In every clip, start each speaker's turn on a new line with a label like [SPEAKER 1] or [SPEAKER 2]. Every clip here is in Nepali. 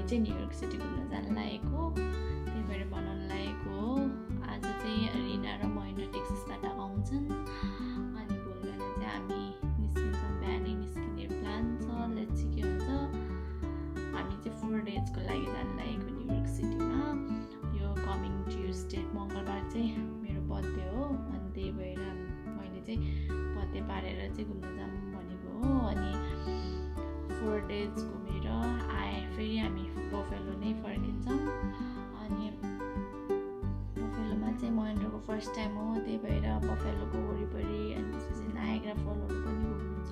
[SPEAKER 1] चाहिँ न्युयोर्क सिटी घुम्न जान लागेको, त्यही भएर बनाउन लागेको हो। आज चाहिँ रिना र महिना टेक्सासबाट आउँछन् अनि भोलि बिहान चाहिँ हामी निस्किन्छौँ। बिहानै निस्किने प्लान छ। लेट्स सी के हुन्छ। हामी चाहिँ 4 डेजको लागि जान लागेको न्युयोर्क सिटीमा। यो कमिङ ट्युसडे मङ्गलबार चाहिँ मेरो बर्थडे हो अनि त्यही भएर मैले चाहिँ बर्थडे पारेर चाहिँ घुम्न जाऊँ भनेको हो। अनि 4 डेज घुमेर फेरि हामी बफेलो नै फर्किन्छौँ। अनि बफेलोमा चाहिँ महेन्द्रको फर्स्ट टाइम हो, त्यही भएर बफेलोको वरिपरि अनि त्यसपछि नायग्रा फलहरू पनि घुम्नु छ,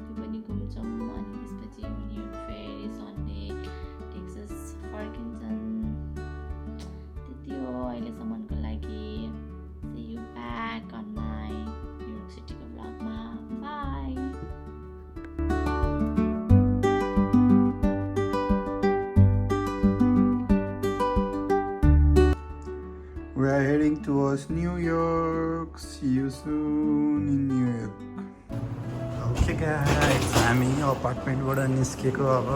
[SPEAKER 1] त्यो पनि घुम्छौँ। अनि त्यसपछि उनीहरू फेरि सन्डे टेक्सास फर्किन्छन्। त्यति हो अहिलेसम्मको लागि। See you back on my New York City vlogमा। Bye!
[SPEAKER 2] We are heading towards New York. See you soon in New York. Okay guys, हामी अपार्टमेन्टबाट निस्केको अब।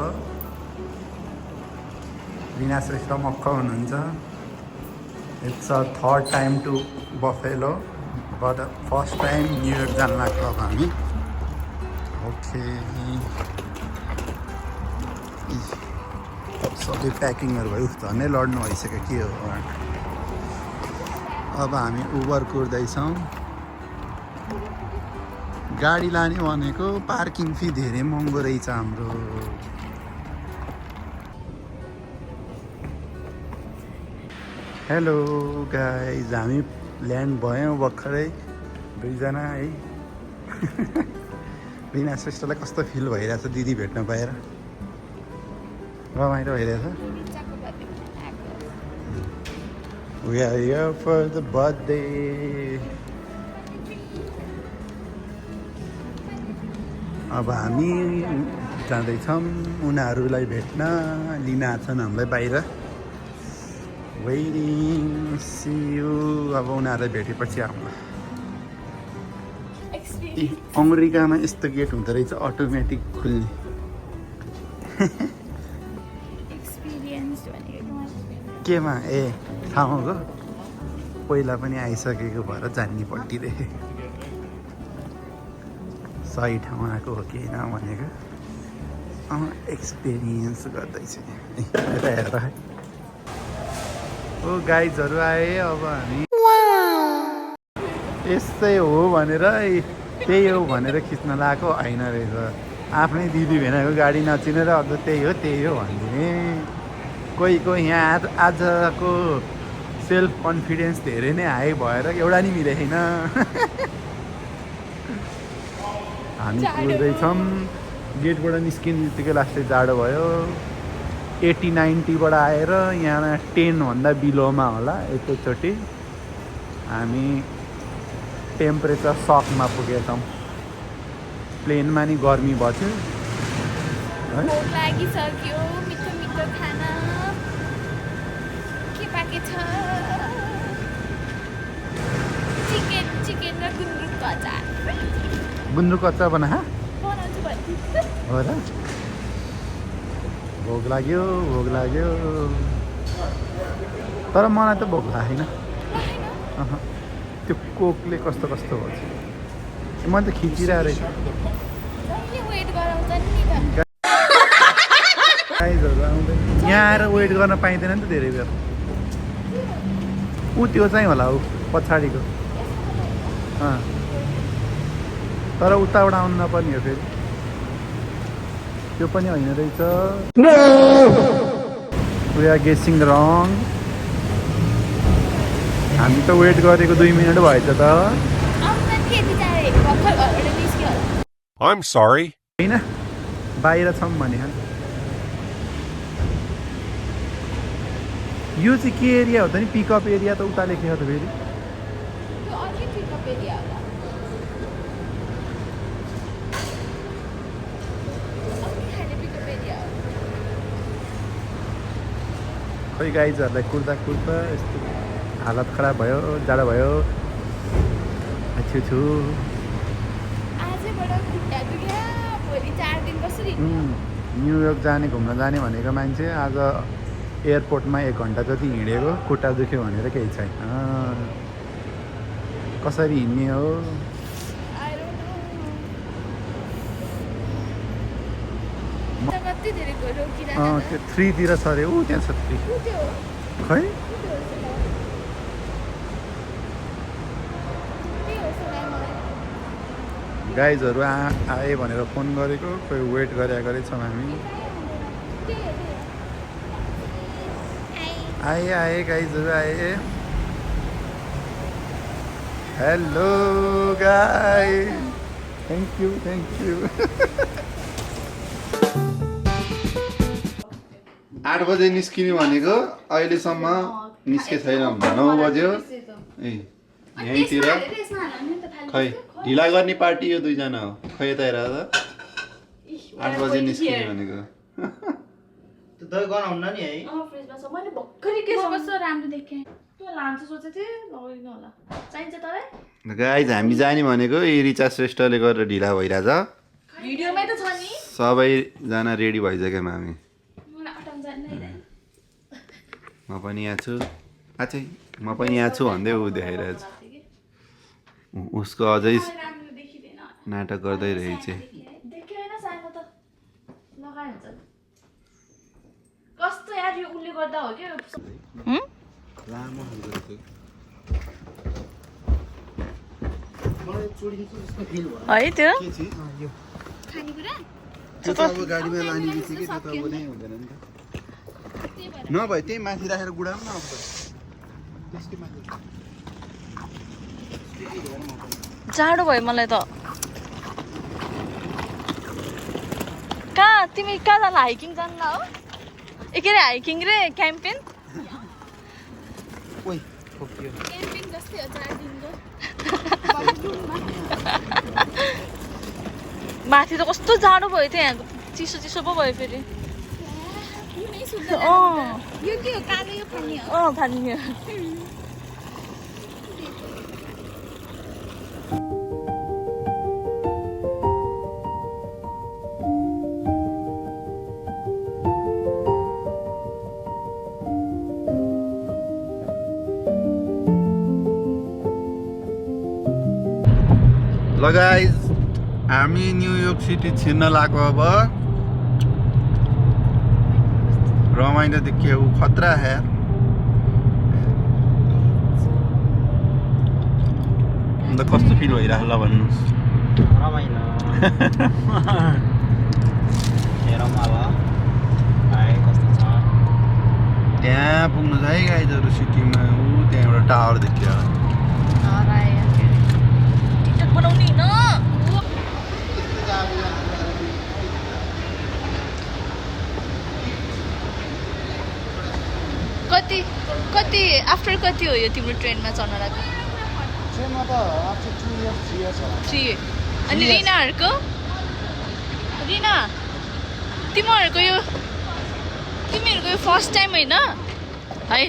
[SPEAKER 2] रिना श्रेष्ठ मक्क हुनुहुन्छ। It's our third time to Buffalo, but first time New York जान लाग्यो अब हामी। Okay. सबै प्याकिङहरू भयो, झन्डै लड्नु भइसक्यो के हो। अब हामी उबर कुर्दैछौँ। गाडी लाने भनेको पार्किङ फी धेरै महँगो रहेछ हाम्रो। हेलो गाइज, हामी ल्यान्ड भयौँ भर्खरै दुईजना है। रिना श्रेष्ठलाई कस्तो फिल भइरहेछ दिदी भेट्न पाएर? रमाइलो भइरहेछ। We are here for the birthday. अब हामी जाँदैछौँ उनीहरूलाई भेट्न। लिन आछन् हामीलाई बाहिर। Waiting, see you. अब उनीहरूलाई भेटेपछि हामीलाई अमेरिकामा यस्तो गेट हुँदो रहेछ, अटोमेटिक खुल्ने। केमा? ए ठाउँको पहिला पनि आइसकेको भएर जान्ने पट्टिदेखि सही ठाउँ आएको हो कि होइन भनेको एक्सपिरियन्स गर्दैछु। यता हेर है। ओ गाइजहरू आए। अब हामी यस्तै हो भनेर त्यही हो भनेर खिच्न लगाएको होइन रहेछ। आफ्नै दिदी भेनाको गाडी नचिनेर अझ त्यही हो भनिदिने। कोही यहाँ आजको सेल्फ कन्फिडेन्स धेरै नै हाई भएर एउटा नि मिलेन। हामी कुर्दैछौँ। गेटबाट निस्किने बित्तिकै लास्टै जाडो भयो। 80-90बाट आएर यहाँ 10भन्दा बिलोमा होला एकैचोटि। हामी टेम्परेचर सकमा पुगेछौँ। प्लेनमा नि गर्मी भयो थियो है।
[SPEAKER 1] लागिसक्यो। मिठो मिठो खाना के पाके छ? चिकन र गुन्द्रुकको अचार।
[SPEAKER 2] गुन्द्रुकको अचार बनाउँछु
[SPEAKER 1] भन्छु।
[SPEAKER 2] हो र? भोक लाग्यो। तर मलाई त भोक लागेन। त्यो कोकले कस्तो भन्छ। मैले त खिचिरहेको रहेछ। गाइजहरू आउँदैन यहाँ आएर वेट गर्न पाइँदैन नि त धेरै बेर। ऊ त्यो चाहिँ होला ऊ पछाडिको। तर उताबाट आउनु नपर्ने हो फेरि। त्यो पनि होइन रहेछ। वी आर गेसिङ रङ। हामी त वेट गरेको 2 मिनट भएछ त।
[SPEAKER 3] I'm sorry.
[SPEAKER 2] होइन बाहिर छौँ भने यो चाहिँ के एरिया हो त नि? पिकअप एरिया त उता लेखेको त फेरि। खै गाइजहरूलाई कुर्दा यस्तो हालत खराब भयो, जाडो भयो। न्युयोर्क जाने घुम्न जाने भनेको मान्छे आज एयरपोर्टमा 1 घन्टा जति हिँडेको खुट्टा दुख्यो भनेर केही छैन कसरी हिँड्ने हो त्यो 3 तिर छ अरे ऊ त्यहाँ छ 3 खै गाइजहरू आए भनेर फोन गरेको खोइ वेट गरेछौँ हामी आए गाइजहरू आए हेलो गाई थ्याङ्क यू 8 बजे निस्किने भनेको अहिलेसम्म निस्के छैन 9 बज्यो ए यहीँतिर खै ढिला गर्ने पार्टी यो दुईजना हो खै यता हेर त 8 बजे निस्किने भनेको
[SPEAKER 4] दही गनाउन नि है
[SPEAKER 1] फ्रिजमा छ मैले भर्खरै के कस्तो राम्रो देखेँ त्यो लान्छु सोचेको थिएँ लगाइदिनु होला चाहिन्छ तँलाई
[SPEAKER 2] गाइज हामी जाने भनेको यी रिचा श्रेष्ठले गरेर ढिला भइरहेछ
[SPEAKER 1] भिडियोमै त छ नि
[SPEAKER 2] सबैजना रेडी भइसक्यौँ हामी
[SPEAKER 1] मलाई अटाउन जान्दैन
[SPEAKER 2] म पनि यहाँ छु आछै म पनि यहाँ छु भन्दै ऊ देखाइरहेछ उसको अझै
[SPEAKER 1] राम्रो देखिदैन
[SPEAKER 2] नाटक गर्दै रहेछ
[SPEAKER 1] देख्यो हैन सानो त लगाइ हुन्छ कस्तो यार यो उले गर्दा हो के
[SPEAKER 2] लामो हुन्छ
[SPEAKER 4] मलाई चोडिन्छ जस्तो फिल भयो
[SPEAKER 1] है त्यो
[SPEAKER 2] के छ यो
[SPEAKER 1] खानेकुरा
[SPEAKER 2] त्यो त अब गाडीमा लाने बित्तिकै त्यो त अब नै हुँदैन नि त नभए त्यही माथि राखेर गुडाउँ न अब त्यसकै माथि
[SPEAKER 1] जाडो भयो मलाई त कहाँ तिमी कहाँ जान हाइकिङ जान्न हो ए के अरे हाइकिङ रे क्याम्पेन
[SPEAKER 2] ओइ ठोकियो
[SPEAKER 1] क्याम्पेन जस्तै हो 4 दिनको माथि त कस्तो जाडो भयो त यहाँ चिसो चिसो पो भयो फेरि
[SPEAKER 5] यो के हो कालो यो फाल्ने हो
[SPEAKER 1] फाल्ने
[SPEAKER 2] ल गाइज हामी न्युयोर्क सिटी छिर्न लाग्यो अब रमाइलो देखियो खतरा है अन्त कस्तो फिल भइरहेको ल भन्नुहोस्
[SPEAKER 4] रमाइलो हेरौँ अब भाइ कस्तो छ
[SPEAKER 2] त्यहाँ पुग्नु छ है गाइजहरू सिटीमा ऊ त्यहाँ एउटा टावर देखियो
[SPEAKER 1] टिकट बनाउने होइन कति आफ्टर कति हो यो तिम्रो ट्रेनमा चढ्न लाग्यो
[SPEAKER 4] ट्रेनमा त आफ्टर 2 इयर्स 3 इयर्स होला
[SPEAKER 1] 3 अनि रिनाहरूको रिना तिमीहरूको यो फर्स्ट टाइम होइन है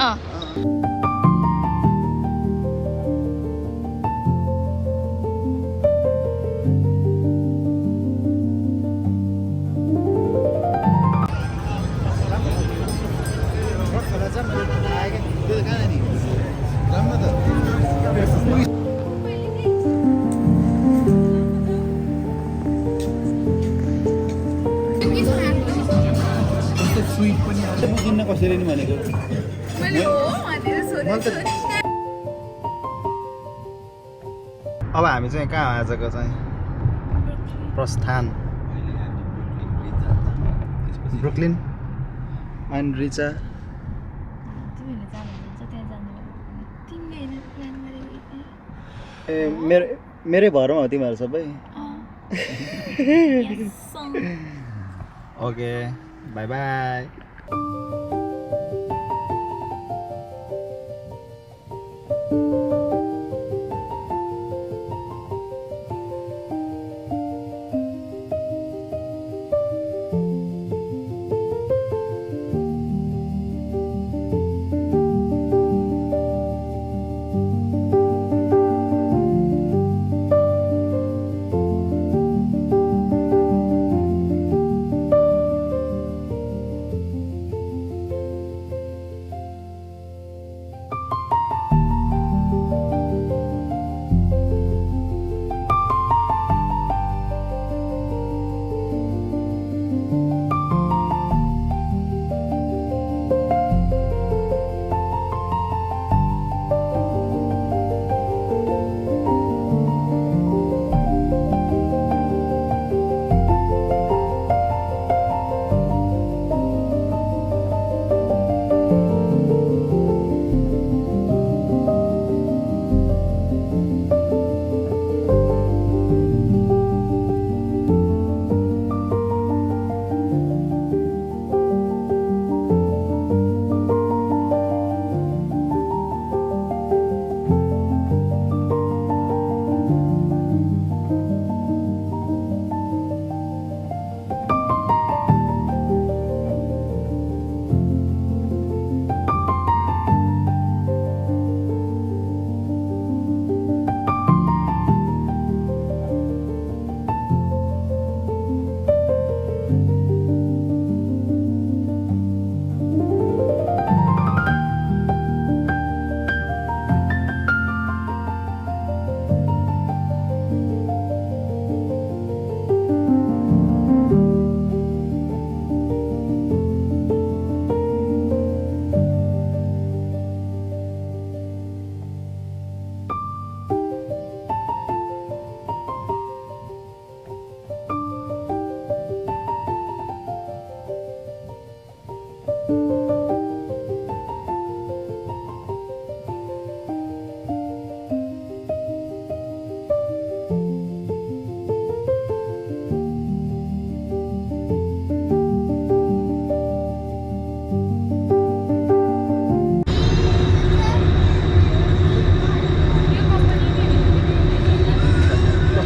[SPEAKER 1] अँ
[SPEAKER 2] स्विट पनि बुझिन्न कसरी नि भनेको
[SPEAKER 4] अब हामी चाहिँ कहाँ आजको चाहिँ प्रस्थान ब्रुकलिन एन्ड रिचा ए मेरै भरमा हो तिमीहरू सबै ओके बाई बाई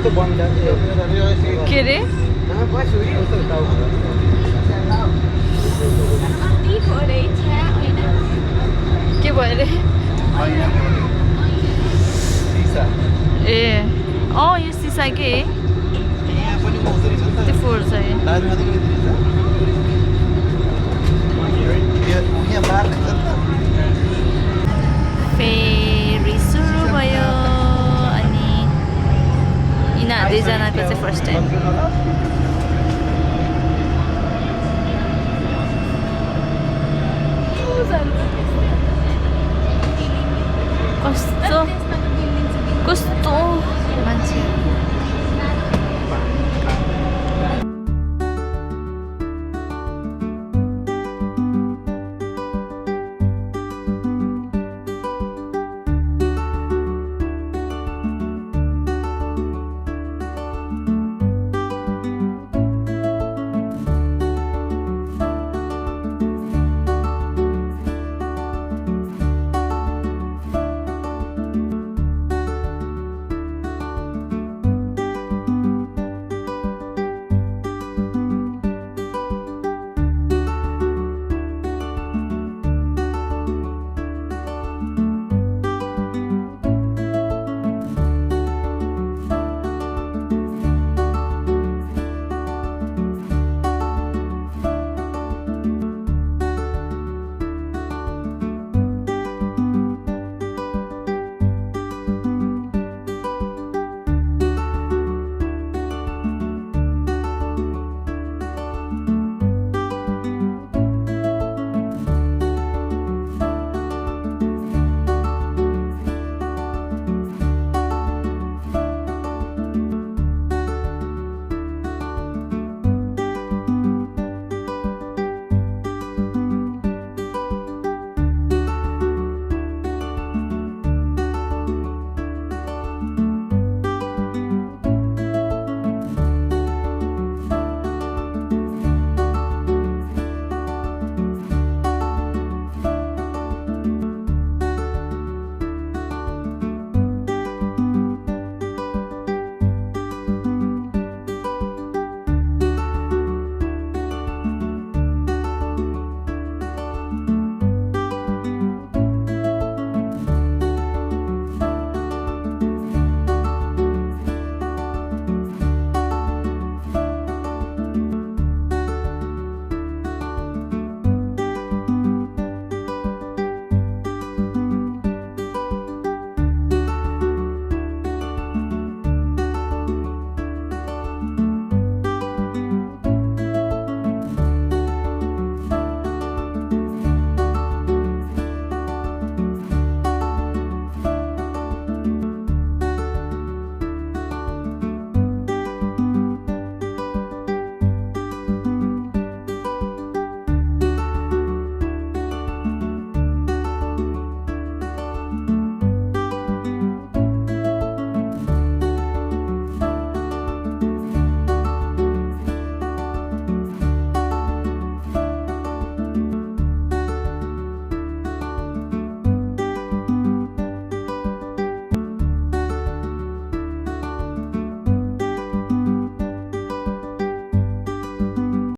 [SPEAKER 4] कस्तो बन्द
[SPEAKER 1] के अरे के भयो अरे ए अँ यो सिसा के त्यो फोहोर छ फेरि सुरु भयो अनि यिनीहरू दुईजनाको चाहिँ फर्स्ट टाइम